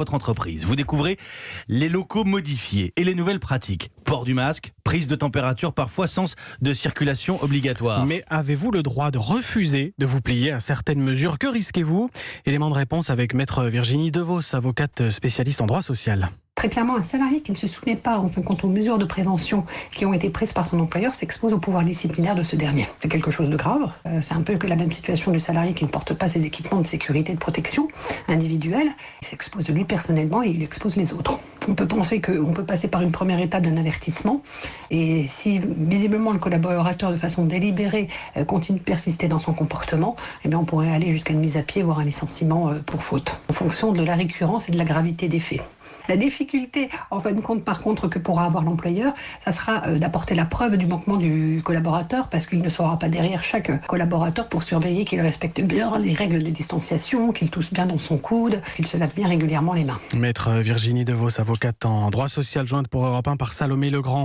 votre entreprise. Vous découvrez les locaux modifiés et les nouvelles pratiques. Port du masque, prise de température, parfois sens de circulation obligatoire. Mais avez-vous le droit de refuser de vous plier à certaines mesures? Que risquez-vous? Élément de réponse avec maître Virginie Devos, avocate spécialiste en droit social. Très clairement, un salarié qui ne se soumet pas, en fin de compte, aux mesures de prévention qui ont été prises par son employeur s'expose au pouvoir disciplinaire de ce dernier. C'est quelque chose de grave. C'est un peu que la même situation du salarié qui ne porte pas ses équipements de sécurité et de protection individuelle. Il s'expose lui personnellement et il expose les autres. On peut penser qu'on peut passer par une première étape d'un avertissement et si visiblement le collaborateur de façon délibérée continue de persister dans son comportement, eh bien on pourrait aller jusqu'à une mise à pied, voire un licenciement pour faute, en fonction de la récurrence et de la gravité des faits. La difficulté, en fin de compte, par contre, que pourra avoir l'employeur, ça sera d'apporter la preuve du manquement du collaborateur parce qu'il ne sera pas derrière chaque collaborateur pour surveiller qu'il respecte bien les règles de distanciation, qu'il tousse bien dans son coude, qu'il se lave bien régulièrement les mains. Maître Virginie Devos, avocate en droit social, jointe pour Europe 1 par Salomé Legrand.